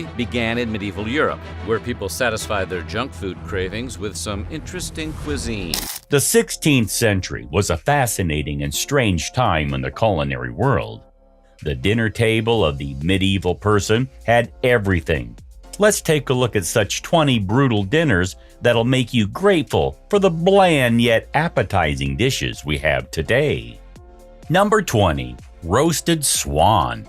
story began in medieval Europe, where people satisfied their junk food cravings with some interesting cuisine. The 16th century was a fascinating and strange time in the culinary world. The dinner table of the medieval person had everything. Let's take a look at such 20 brutal dinners that'll make you grateful for the bland yet appetizing dishes we have today. Number 20. Roasted Swan.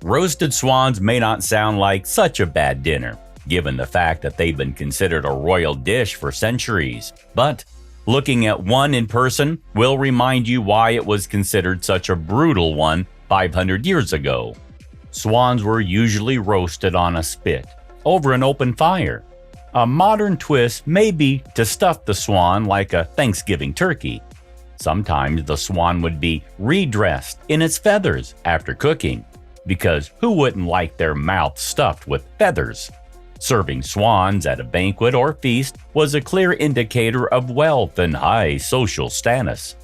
Roasted swans may not sound like such a bad dinner, given the fact that they've been considered a royal dish for centuries. But looking at one in person will remind you why it was considered such a brutal one 500 years ago. Swans were usually roasted on a spit, over an open fire. A modern twist may be to stuff the swan like a Thanksgiving turkey. Sometimes the swan would be redressed in its feathers after cooking, because who wouldn't like their mouth stuffed with feathers? Serving swans at a banquet or feast was a clear indicator of wealth and high social status.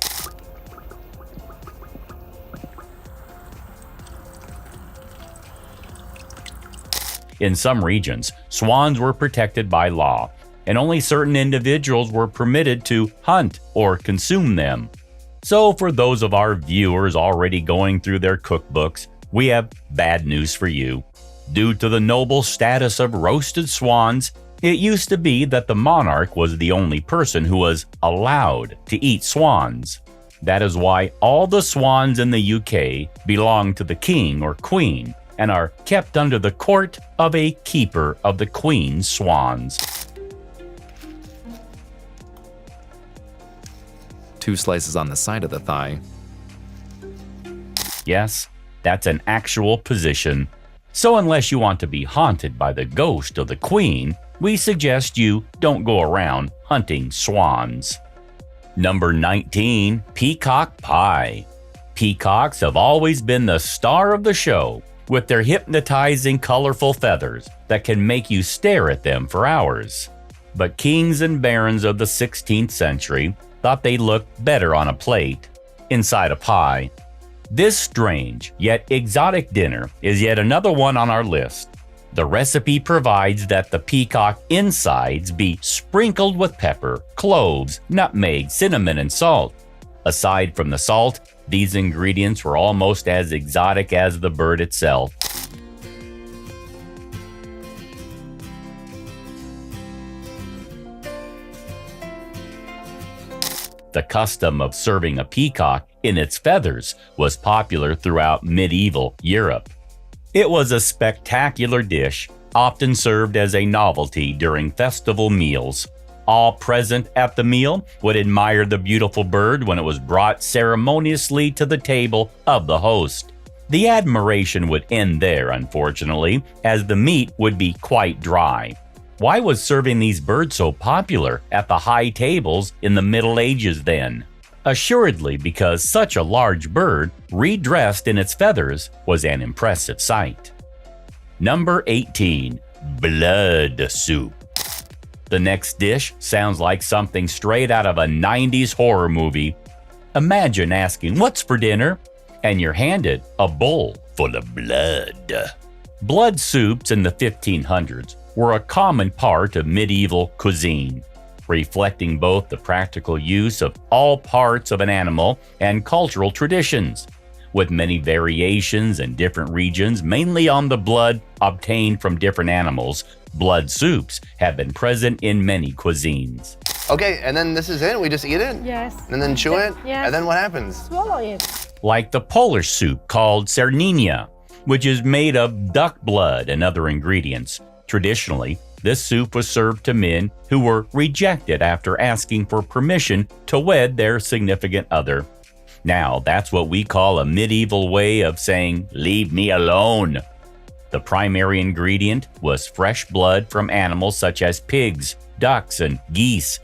In some regions, swans were protected by law, and only certain individuals were permitted to hunt or consume them. So for those of our viewers already going through their cookbooks, we have bad news for you. Due to the noble status of roasted swans, it used to be that the monarch was the only person who was allowed to eat swans. That is why all the swans in the UK belong to the king or queen and are kept under the court of a keeper of the queen's swans. 2 slices on the side of the thigh. Yes, that's an actual position. So unless you want to be haunted by the ghost of the queen, we suggest you don't go around hunting swans. Number 19. Peacock Pie. Peacocks have always been the star of the show, with their hypnotizing colorful feathers that can make you stare at them for hours. But kings and barons of the 16th century thought they looked better on a plate, inside a pie. This strange yet exotic dinner is yet another one on our list. The recipe provides that the peacock insides be sprinkled with pepper, cloves, nutmeg, cinnamon, and salt. Aside from the salt, these ingredients were almost as exotic as the bird itself. The custom of serving a peacock in its feathers was popular throughout medieval Europe. It was a spectacular dish, often served as a novelty during festival meals. All present at the meal would admire the beautiful bird when it was brought ceremoniously to the table of the host. The admiration would end there, unfortunately, as the meat would be quite dry. Why was serving these birds so popular at the high tables in the Middle Ages then? Assuredly because such a large bird, redressed in its feathers, was an impressive sight. Number 18. Blood Soup. The next dish sounds like something straight out of a 90s horror movie. Imagine asking, "What's for dinner?" and you're handed a bowl full of blood. Blood soups in the 1500s were a common part of medieval cuisine, reflecting both the practical use of all parts of an animal and cultural traditions, with many variations in different regions, mainly on the blood obtained from different animals. Blood soups have been present in many cuisines. Okay, and then this is it? We just eat it? Yes. And then chew it? Yes. And then what happens? Swallow it. Like the Polish soup called sernina, which is made of duck blood and other ingredients. Traditionally, this soup was served to men who were rejected after asking for permission to wed their significant other. Now, that's what we call a medieval way of saying, "Leave me alone." The primary ingredient was fresh blood from animals such as pigs, ducks, and geese.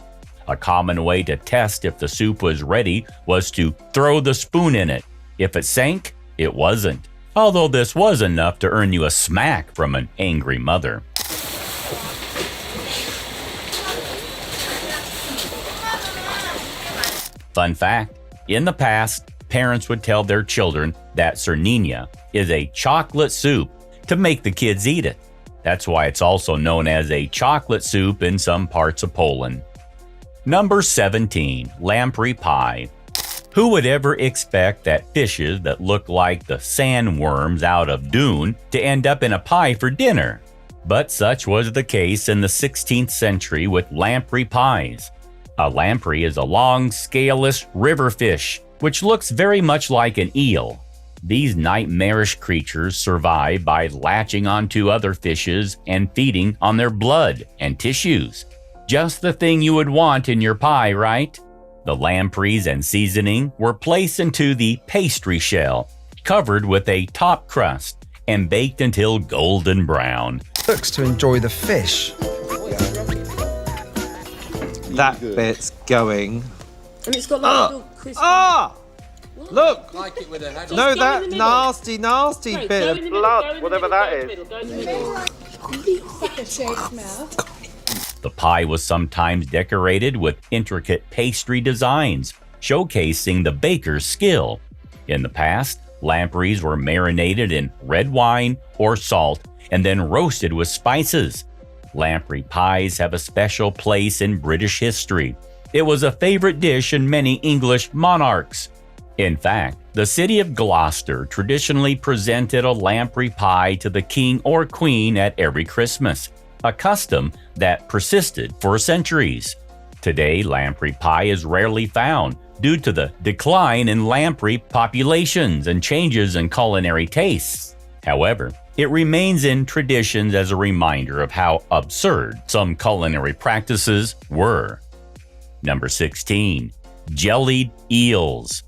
A common way to test if the soup was ready was to throw the spoon in it. If it sank, it wasn't. Although this was enough to earn you a smack from an angry mother. Fun fact, in the past, parents would tell their children that sernina is a chocolate soup to make the kids eat it. That's why it's also known as a chocolate soup in some parts of Poland. Number 17. Lampre Pie. Who would ever expect that fishes that look like the sandworms out of Dune to end up in a pie for dinner? But such was the case in the 16th century with lamprey pies. A lamprey is a long, scaleless river fish, which looks very much like an eel. These nightmarish creatures survive by latching onto other fishes and feeding on their blood and tissues. Just the thing you would want in your pie, right? The lampreys and seasoning were placed into the pastry shell, covered with a top crust, and baked until golden brown. Looks to enjoy the fish. That bit's going. And it's got like a little crispy. Look! Like it with a head. No, Go in that the middle. nasty Right, bit go of in the middle, go blood, in the whatever middle, that go in is. the middle, go in the middle. The pie was sometimes decorated with intricate pastry designs, showcasing the baker's skill. In the past, lampreys were marinated in red wine or salt and then roasted with spices. Lamprey pies have a special place in British history. It was a favorite dish in many English monarchs. In fact, the city of Gloucester traditionally presented a lamprey pie to the king or queen at every Christmas, a custom that persisted for centuries. Today, lamprey pie is rarely found due to the decline in lamprey populations and changes in culinary tastes. However, it remains in traditions as a reminder of how absurd some culinary practices were. Number 16. Jellied eels.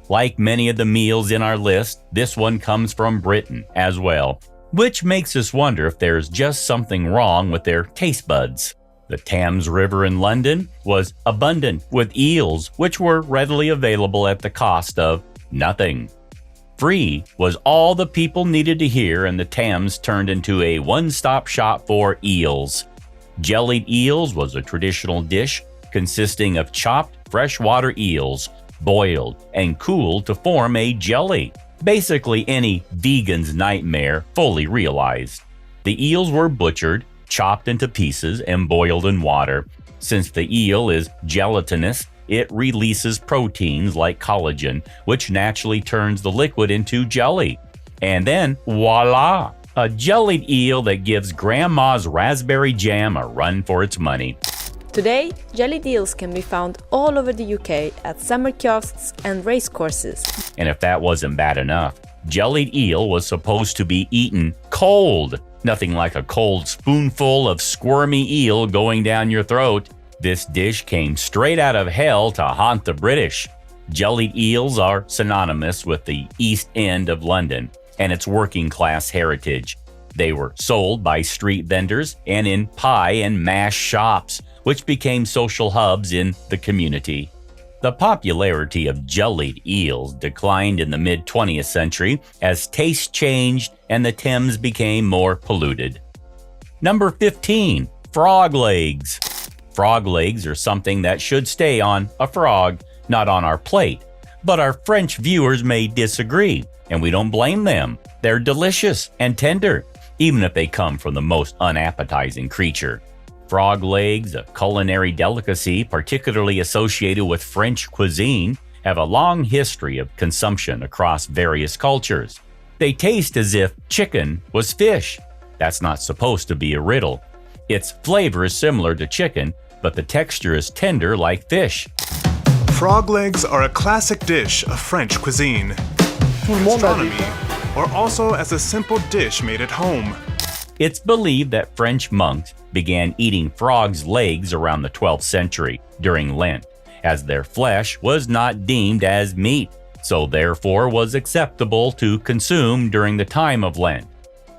Like many of the meals in our list, this one comes from Britain as well, which makes us wonder if there's just something wrong with their taste buds. The Thames River in London was abundant with eels, which were readily available at the cost of nothing. Free was all the people needed to hear, and the Thames turned into a one-stop shop for eels. Jellied eels was a traditional dish consisting of chopped freshwater eels, boiled and cooled to form a jelly. Basically any vegan's nightmare fully realized. The eels were butchered, chopped into pieces, and boiled in water. Since the eel is gelatinous, it releases proteins like collagen, which naturally turns the liquid into jelly. And then, voila! A jellied eel that gives Grandma's raspberry jam a run for its money. Today, jellied eels can be found all over the UK at summer kiosks and racecourses. And if that wasn't bad enough, jellied eel was supposed to be eaten cold. Nothing like a cold spoonful of squirmy eel going down your throat. This dish came straight out of hell to haunt the British. Jellied eels are synonymous with the East End of London and its working class heritage. They were sold by street vendors and in pie and mash shops, which became social hubs in the community. The popularity of jellied eels declined in the mid-20th century as taste changed and the Thames became more polluted. Number 15. Frog legs. Frog legs are something that should stay on a frog, not on our plate. But our French viewers may disagree, and we don't blame them. They're delicious and tender, even if they come from the most unappetizing creature. Frog legs, a culinary delicacy particularly associated with French cuisine, have a long history of consumption across various cultures. They taste as if chicken was fish. That's not supposed to be a riddle. Its flavor is similar to chicken, but the texture is tender like fish. Frog legs are a classic dish of French cuisine. Cstroming, or also as a simple dish made at home. It's believed that French monks began eating frogs' legs around the 12th century during Lent, as their flesh was not deemed as meat, so therefore was acceptable to consume during the time of Lent.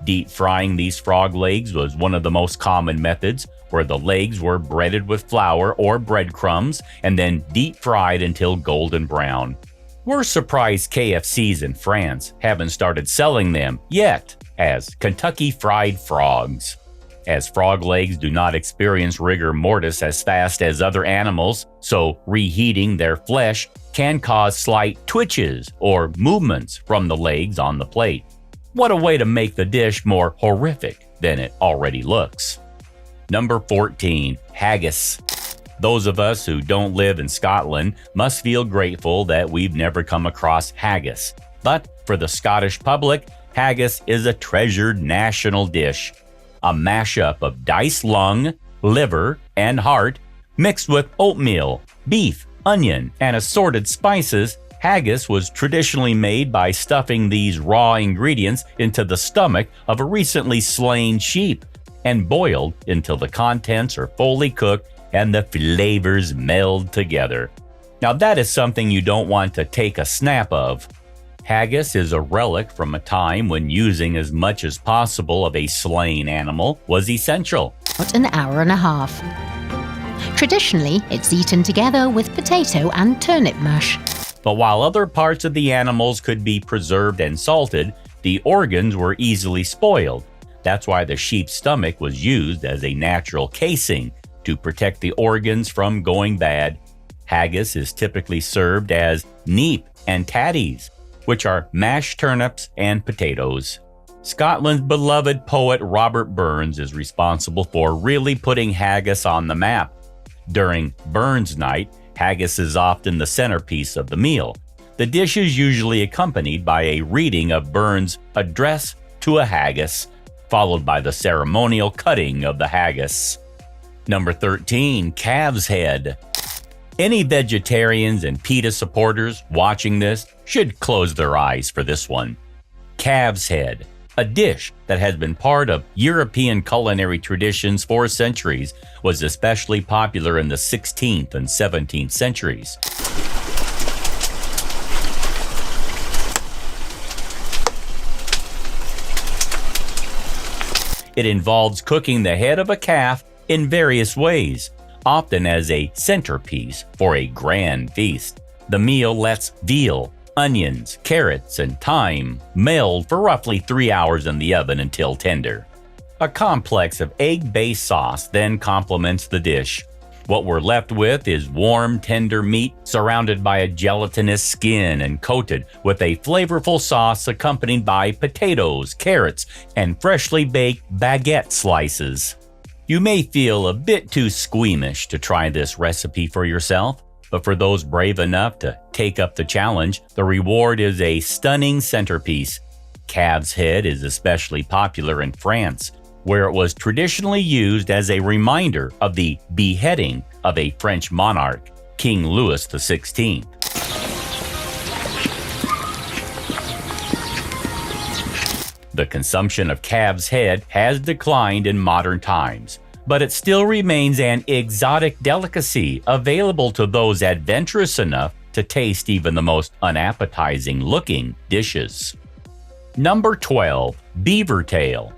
Deep frying these frog legs was one of the most common methods, where the legs were breaded with flour or breadcrumbs and then deep fried until golden brown. We're surprised KFCs in France haven't started selling them yet as Kentucky Fried Frogs. As frog legs do not experience rigor mortis as fast as other animals, so reheating their flesh can cause slight twitches or movements from the legs on the plate. What a way to make the dish more horrific. than it already looks. Number 14. Haggus. Those of us who don't live in Scotland must feel grateful that we've never come across haggis. But for the Scottish public, haggis is a treasured national dish. A mashup of diced lung, liver, and heart mixed with oatmeal, beef, onion, and assorted spices. Haggis was traditionally made by stuffing these raw ingredients into the stomach of a recently slain sheep and boiled until the contents are fully cooked and the flavors meld together. Now that is something you don't want to take a snap of. Haggis is a relic from a time when using as much as possible of a slain animal was essential. About an hour and a half. Traditionally, it's eaten together with potato and turnip mash. But while other parts of the animals could be preserved and salted, the organs were easily spoiled. That's why the sheep's stomach was used as a natural casing to protect the organs from going bad. Haggis is typically served as neep and tatties, which are mashed turnips and potatoes. Scotland's beloved poet Robert Burns is responsible for really putting haggis on the map. During Burns Night, haggis is often the centerpiece of the meal. The dish is usually accompanied by a reading of Burns' Address to a Haggis, followed by the ceremonial cutting of the haggis. Number 13. Calf's head. Any vegetarians and PETA supporters watching this should close their eyes for this one. Calf's head, a dish that has been part of European culinary traditions for centuries, was especially popular in the 16th and 17th centuries. It involves cooking the head of a calf in various ways, often as a centerpiece for a grand feast. The meal lets veal, onions, carrots, and thyme meld for roughly 3 hours in the oven until tender. A complex of egg-based sauce then complements the dish. What we're left with is warm, tender meat surrounded by a gelatinous skin and coated with a flavorful sauce accompanied by potatoes, carrots, and freshly baked baguette slices. You may feel a bit too squeamish to try this recipe for yourself, but for those brave enough to take up the challenge, the reward is a stunning centerpiece. Calf's head is especially popular in France, where it was traditionally used as a reminder of the beheading of a French monarch, King Louis XVI. The consumption of calf's head has declined in modern times, but it still remains an exotic delicacy available to those adventurous enough to taste even the most unappetizing looking dishes. Number 12. Beaver Tail.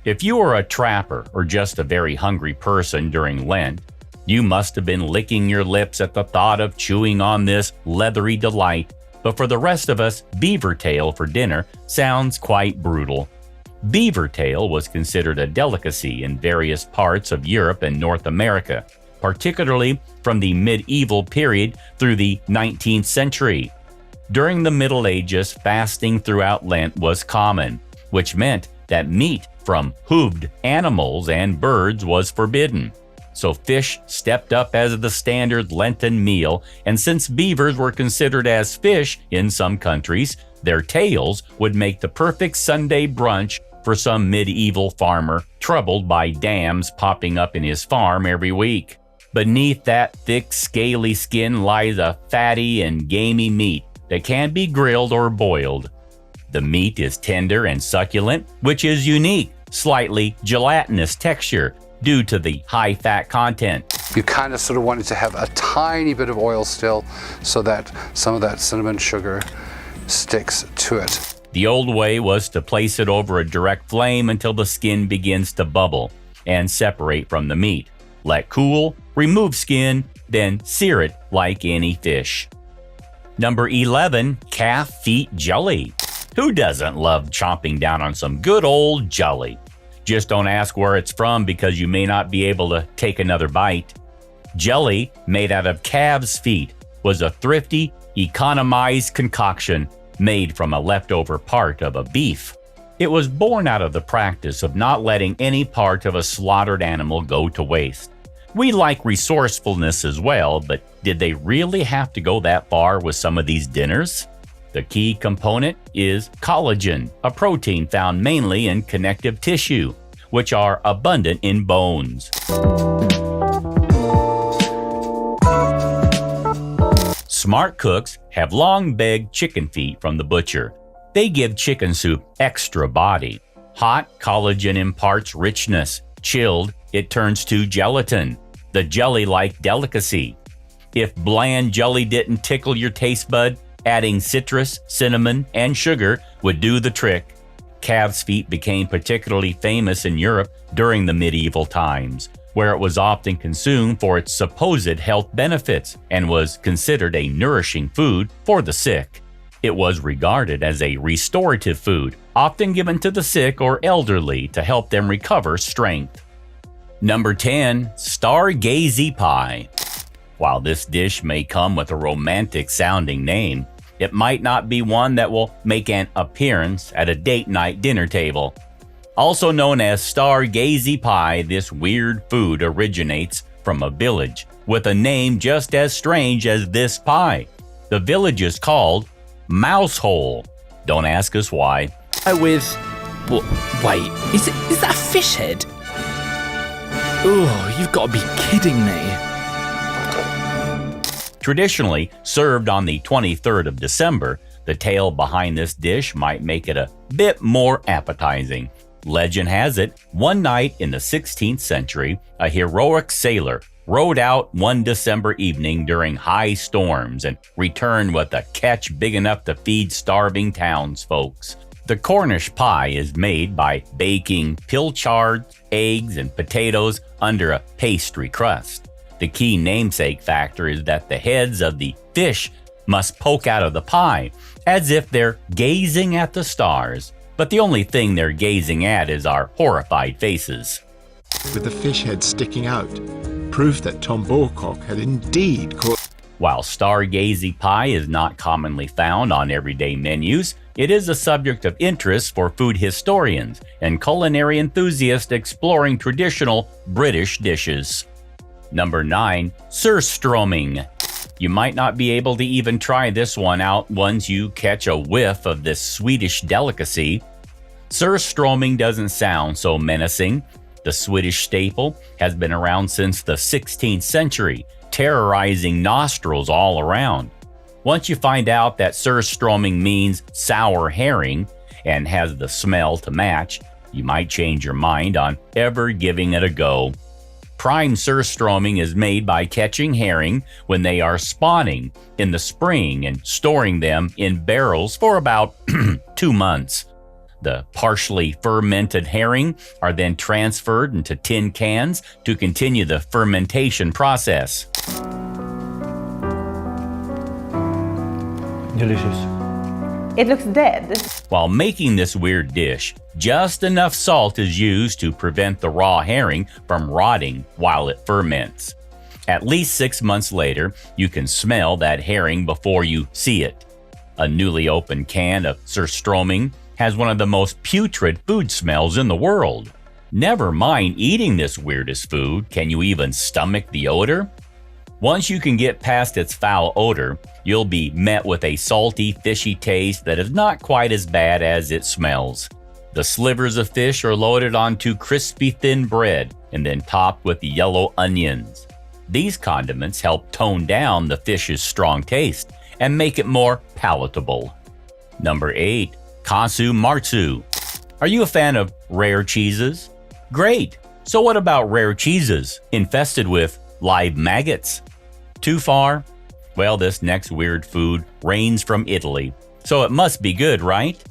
If you are a trapper or just a very hungry person during Lent, you must have been licking your lips at the thought of chewing on this leathery delight. But for the rest of us, beaver tail for dinner sounds quite brutal. Beaver tail was considered a delicacy in various parts of Europe and North America, particularly from the medieval period through the 19th century. During the Middle Ages, fasting throughout Lent was common, which meant that meat from hooved animals and birds was forbidden. So fish stepped up as the standard Lenten meal, and since beavers were considered as fish in some countries, their tails would make the perfect Sunday brunch for some medieval farmer troubled by dams popping up in his farm every week. Beneath that thick, scaly skin lies a fatty and gamey meat that can be grilled or boiled. The meat is tender and succulent, which is unique, slightly gelatinous texture due to the high fat content. You kind of sort of want it to have a tiny bit of oil still so that some of that cinnamon sugar sticks to it. The old way was to place it over a direct flame until the skin begins to bubble and separate from the meat. Let cool, remove skin, then sear it like any fish. Number 11. Calf feet jelly. Who doesn't love chomping down on some good old jelly? Just don't ask where it's from because you may not be able to take another bite. Jelly, made out of calves' feet, was a thrifty, economized concoction made from a leftover part of a beef. It was born out of the practice of not letting any part of a slaughtered animal go to waste. We like resourcefulness as well, but did they really have to go that far with some of these dinners? The key component is collagen, a protein found mainly in connective tissue, which are abundant in bones. Smart cooks have long begged chicken feet from the butcher. They give chicken soup extra body. Hot, collagen imparts richness. Chilled, it turns to gelatin, the jelly-like delicacy. If bland jelly didn't tickle your taste bud, adding citrus, cinnamon, and sugar would do the trick. Calves' feet became particularly famous in Europe during the medieval times, where it was often consumed for its supposed health benefits and was considered a nourishing food for the sick. It was regarded as a restorative food, often given to the sick or elderly to help them recover strength. Number 10. Star Gazy Pie. While this dish may come with a romantic-sounding name, it might not be one that will make an appearance at a date night dinner table. Also known as Star Gazy Pie, this weird food originates from a village with a name just as strange as this pie. The village is called Mousehole. Don't ask us why. Wait, is that a fish head? Oh, you've got to be kidding me. Traditionally served on the 23rd of December, the tale behind this dish might make it a bit more appetizing. Legend has it, one night in the 16th century, a heroic sailor rowed out one December evening during high storms and returned with a catch big enough to feed starving townsfolks. The Cornish pie is made by baking pilchard, eggs, and potatoes under a pastry crust. The key namesake factor is that the heads of the fish must poke out of the pie, as if they're gazing at the stars. But the only thing they're gazing at is our horrified faces. With the fish head sticking out, proof that Tom Bocock had indeed caught. While Star Gazy Pie is not commonly found on everyday menus, it is a subject of interest for food historians and culinary enthusiasts exploring traditional British dishes. Number 9. Cstroming. You might not be able to even try this one out once you catch a whiff of this Swedish delicacy. Cstroming doesn't sound so menacing. The Swedish staple has been around since the 16th century, terrorizing nostrils all around. Once you find out that Cstroming means sour herring and has the smell to match, you might change your mind on ever giving it a go. Prime Cstroming is made by catching herring when they are spawning in the spring and storing them in barrels for about 2 months. The partially fermented herring are then transferred into tin cans to continue the fermentation process. Delicious. It looks dead. While making this weird dish, just enough salt is used to prevent the raw herring from rotting while it ferments. At least 6 months later, you can smell that herring before you see it. A newly opened can of Cstroming has one of the most putrid food smells in the world. Never mind eating this weirdest food, can you even stomach the odor? Once you can get past its foul odor, you'll be met with a salty, fishy taste that is not quite as bad as it smells. The slivers of fish are loaded onto crispy thin bread and then topped with yellow onions. These condiments help tone down the fish's strong taste and make it more palatable. Number 8. Kasu Marsu. Are you a fan of rare cheeses? Great! So what about rare cheeses infested with live maggots? Too far? Well, this next weird food reigns from Italy, so it must be good, right?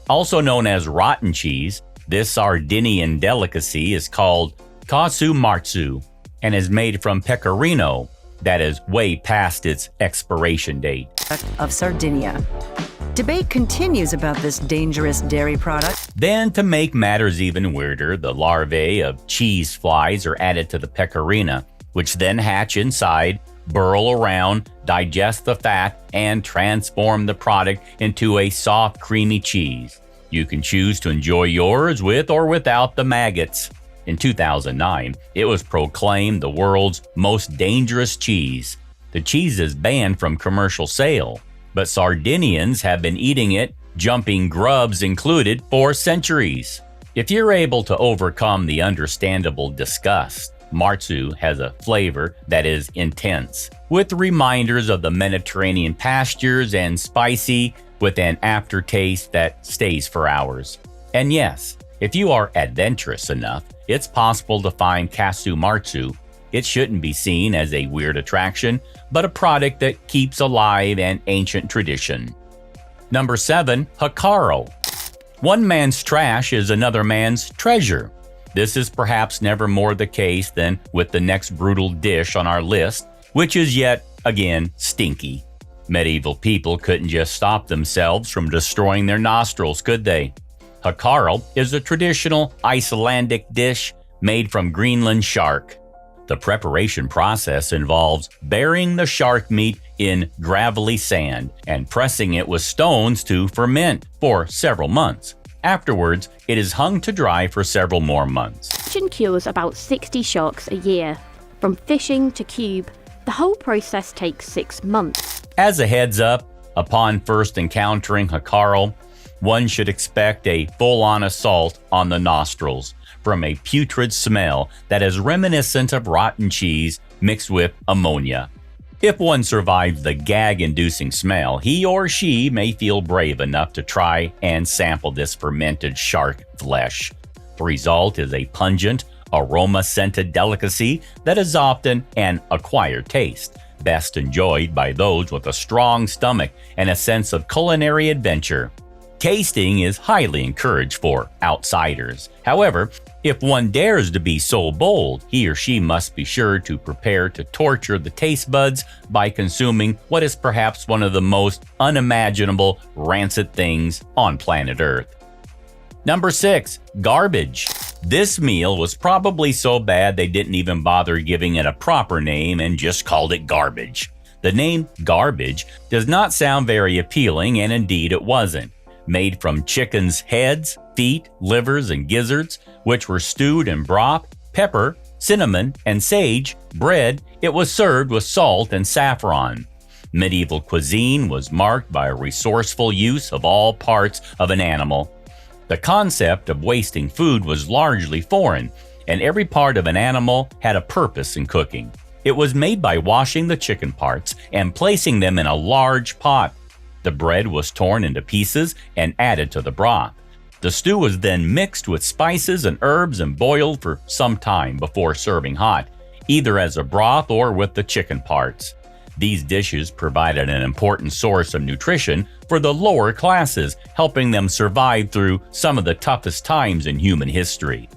Also known as rotten cheese, this Sardinian delicacy is called Kasu Marsu and is made from pecorino that is way past its expiration date. Of Sardinia. Debate continues about this dangerous dairy product. Then, to make matters even weirder, the larvae of cheese flies are added to the pecorino, which then hatch inside, burrow around, digest the fat, and transform the product into a soft, creamy cheese. You can choose to enjoy yours with or without the maggots. In 2009, it was proclaimed the world's most dangerous cheese. The cheese is banned from commercial sale, but Sardinians have been eating it, jumping grubs included, for centuries. If you're able to overcome the understandable disgust, Marsu has a flavor that is intense, with reminders of the Mediterranean pastures and spicy, with an aftertaste that stays for hours. And yes, if you are adventurous enough, it's possible to find Kasu Marsu. It shouldn't be seen as a weird attraction, but a product that keeps alive an ancient tradition. Number 7. Hako. One man's trash is another man's treasure. This is perhaps never more the case than with the next brutal dish on our list, which is yet again stinky. Medieval people couldn't just stop themselves from destroying their nostrils, could they? Hako is a traditional Icelandic dish made from Greenland shark. The preparation process involves burying the shark meat in gravelly sand and pressing it with stones to ferment for several months. Afterwards, it is hung to dry for several more months. Kitchen cures about 60 sharks a year. From fishing to cube, the whole process takes 6 months. As a heads up, upon first encountering Hako, one should expect a full-on assault on the nostrils from a putrid smell that is reminiscent of rotten cheese mixed with ammonia. If one survives the gag-inducing smell, he or she may feel brave enough to try and sample this fermented shark flesh. The result is a pungent, aroma-scented delicacy that is often an acquired taste, best enjoyed by those with a strong stomach and a sense of culinary adventure. Tasting is highly encouraged for outsiders. However, if one dares to be so bold, he or she must be sure to prepare to torture the taste buds by consuming what is perhaps one of the most unimaginable rancid things on planet Earth. Number 6. Garbage. This meal was probably so bad they didn't even bother giving it a proper name and just called it garbage. The name garbage does not sound very appealing, and indeed it wasn't. Made from chickens' heads, feet, livers, and gizzards, which were stewed in broth, pepper, cinnamon, and sage, bread, it was served with salt and saffron. Medieval cuisine was marked by a resourceful use of all parts of an animal. The concept of wasting food was largely foreign, and every part of an animal had a purpose in cooking. It was made by washing the chicken parts and placing them in a large pot. The bread was torn into pieces and added to the broth. The stew was then mixed with spices and herbs and boiled for some time before serving hot, either as a broth or with the chicken parts. These dishes provided an important source of nutrition for the lower classes, helping them survive through some of the toughest times in human history.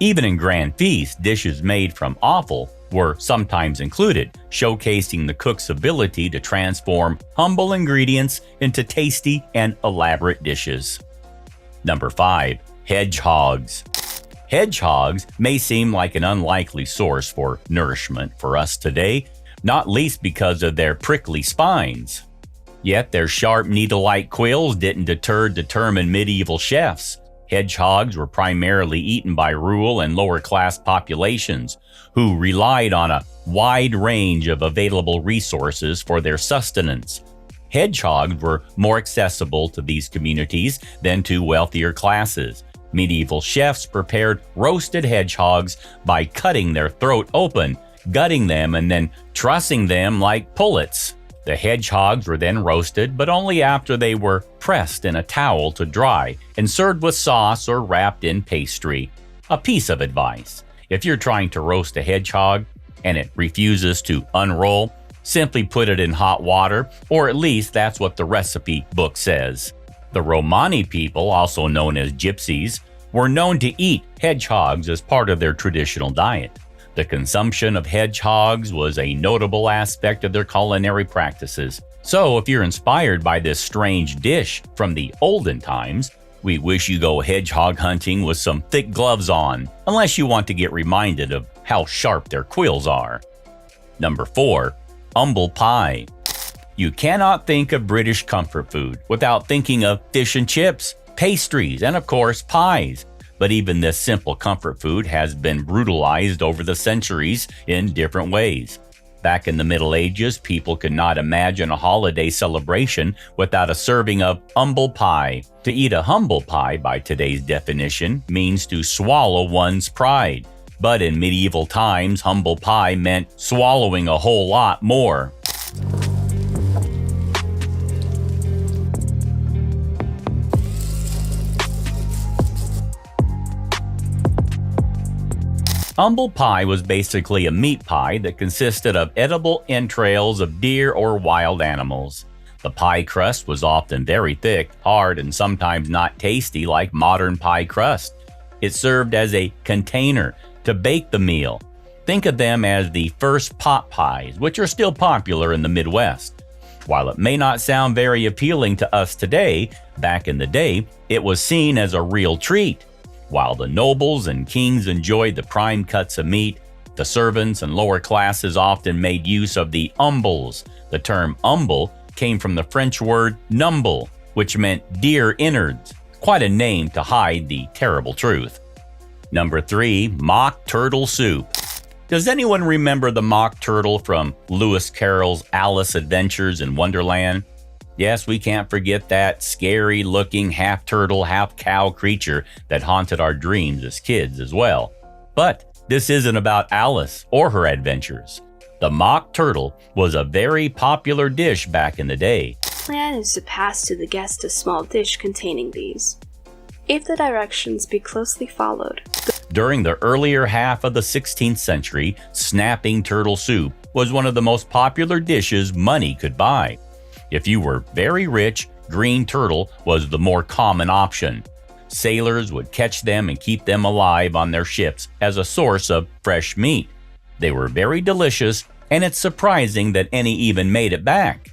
Even in grand feasts, dishes made from offal were sometimes included, showcasing the cook's ability to transform humble ingredients into tasty and elaborate dishes. Number 5. Hedgehogs. Hedgehogs may seem like an unlikely source for nourishment for us today, not least because of their prickly spines. Yet their sharp needle-like quills didn't deter determined medieval chefs. Hedgehogs were primarily eaten by rural and lower-class populations, who relied on a wide range of available resources for their sustenance. Hedgehogs were more accessible to these communities than to wealthier classes. Medieval chefs prepared roasted hedgehogs by cutting their throat open, gutting them, and then trussing them like pullets. The hedgehogs were then roasted, but only after they were pressed in a towel to dry and served with sauce or wrapped in pastry. A piece of advice: if you're trying to roast a hedgehog and it refuses to unroll, simply put it in hot water, or at least that's what the recipe book says. The Romani people, also known as gypsies, were known to eat hedgehogs as part of their traditional diet. The consumption of hedgehogs was a notable aspect of their culinary practices. So if you're inspired by this strange dish from the olden times, we wish you go hedgehog hunting with some thick gloves on, unless you want to get reminded of how sharp their quills are. Number 4. Umble Pie. You cannot think of British comfort food without thinking of fish and chips, pastries, and of course pies. But even this simple comfort food has been brutalized over the centuries in different ways. Back in the Middle Ages, people could not imagine a holiday celebration without a serving of Umble Pie. To eat a humble pie, by today's definition, means to swallow one's pride. But in medieval times, humble pie meant swallowing a whole lot more. Umble pie was basically a meat pie that consisted of edible entrails of deer or wild animals. The pie crust was often very thick, hard, and sometimes not tasty like modern pie crust. It served as a container to bake the meal. Think of them as the first pot pies, which are still popular in the Midwest. While it may not sound very appealing to us today, back in the day, it was seen as a real treat. While the nobles and kings enjoyed the prime cuts of meat, the servants and lower classes often made use of the umbles. The term umble came from the French word numble, which meant deer innards. Quite a name to hide the terrible truth. Number 3, mock turtle soup. Does anyone remember the mock turtle from Lewis Carroll's Alice Adventures in Wonderland? Yes, we can't forget that scary-looking half-turtle, half-cow creature that haunted our dreams as kids as well. But this isn't about Alice or her adventures. The mock turtle was a very popular dish back in the day. The plan is to pass to the guest a small dish containing these, if the directions be closely followed. During the earlier half of the 16th century, snapping turtle soup was one of the most popular dishes money could buy. If you were very rich, green turtle was the more common option. Sailors would catch them and keep them alive on their ships as a source of fresh meat. They were very delicious, and it's surprising that any even made it back.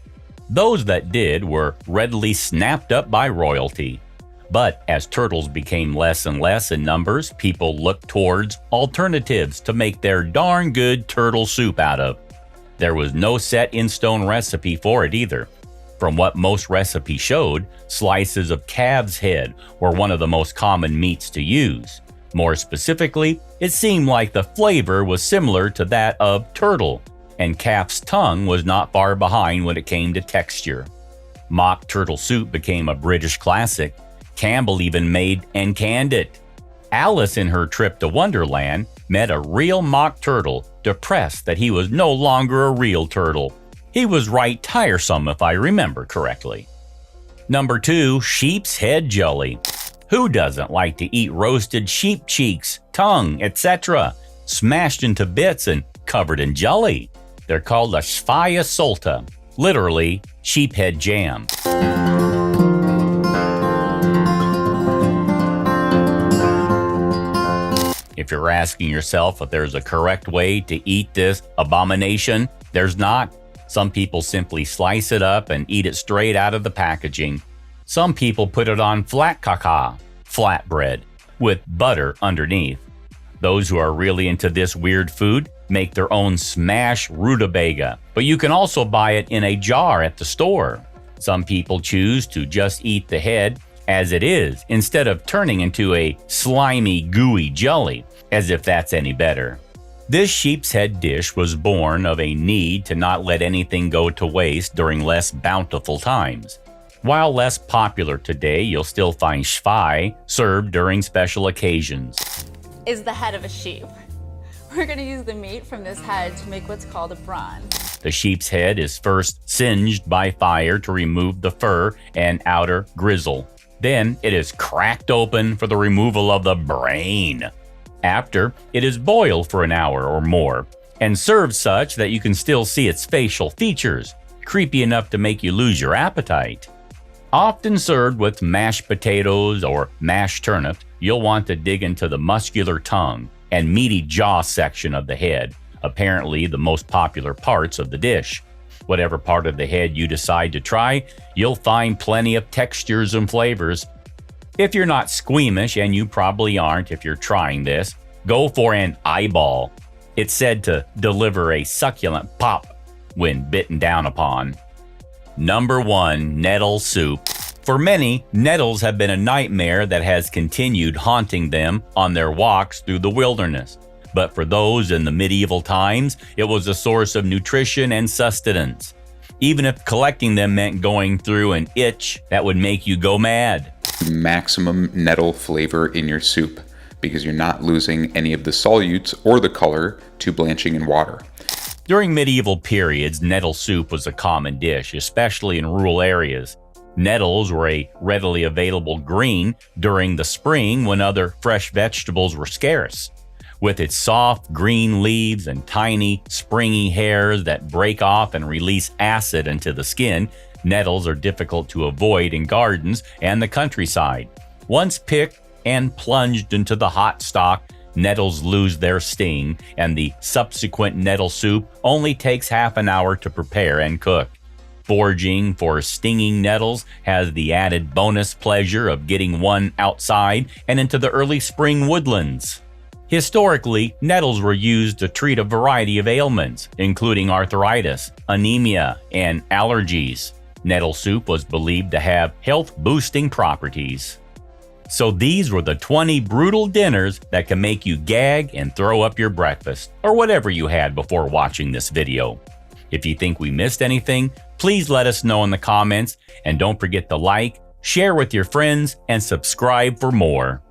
Those that did were readily snapped up by royalty. But as turtles became less and less in numbers, people looked towards alternatives to make their darn good turtle soup out of. There was no set-in-stone recipe for it either. From what most recipes showed, slices of calf's head were one of the most common meats to use. More specifically, it seemed like the flavor was similar to that of turtle, and calf's tongue was not far behind when it came to texture. Mock turtle soup became a British classic. Campbell even made and canned it. Alice, in her trip to Wonderland, met a real mock turtle, depressed that he was no longer a real turtle. He was right tiresome, if I remember correctly. Number 2, sheep's head jelly. Who doesn't like to eat roasted sheep cheeks, tongue, etc., smashed into bits and covered in jelly? They're called a sfaya solta, literally sheephead jam. If you're asking yourself if there's a correct way to eat this abomination, there's not. Some people simply slice it up and eat it straight out of the packaging. Some people put it on flatcaca, flatbread, with butter underneath. Those who are really into this weird food make their own smash rutabaga, but you can also buy it in a jar at the store. Some people choose to just eat the head as it is, instead of turning into a slimy, gooey jelly, as if that's any better. This sheep's head dish was born of a need to not let anything go to waste during less bountiful times. While less popular today, you'll still find shvai served during special occasions. Is the head of a sheep. We're going to use the meat from this head to make what's called a brawn. The sheep's head is first singed by fire to remove the fur and outer grizzle. Then it is cracked open for the removal of the brain. After, it is boiled for an hour or more, and served such that you can still see its facial features, creepy enough to make you lose your appetite. Often served with mashed potatoes or mashed turnip, you'll want to dig into the muscular tongue and meaty jaw section of the head, apparently the most popular parts of the dish. Whatever part of the head you decide to try, you'll find plenty of textures and flavors. If you're not squeamish, and you probably aren't if you're trying this, go for an eyeball. It's said to deliver a succulent pop. when bitten down upon. Number 1. Nettle Soup. For many, nettles have been a nightmare that has continued haunting them on their walks through the wilderness. But for those in the medieval times, it was a source of nutrition and sustenance. Even if collecting them meant going through an itch that would make you go mad. Maximum nettle flavor in your soup, because you're not losing any of the solutes or the color to blanching in water. During medieval periods, nettle soup was a common dish, especially in rural areas. Nettles were a readily available green during the spring when other fresh vegetables were scarce. With its soft green leaves and tiny, springy hairs that break off and release acid into the skin, nettles are difficult to avoid in gardens and the countryside. Once picked and plunged into the hot stock, nettles lose their sting, and the subsequent nettle soup only takes half an hour to prepare and cook. Foraging for stinging nettles has the added bonus pleasure of getting one outside and into the early spring woodlands. Historically, nettles were used to treat a variety of ailments, including arthritis, anemia, and allergies. Nettle soup was believed to have health-boosting properties. So these were the 20 brutal dinners that can make you gag and throw up your breakfast, or whatever you had before watching this video. If you think we missed anything, please let us know in the comments, and don't forget to like, share with your friends, and subscribe for more.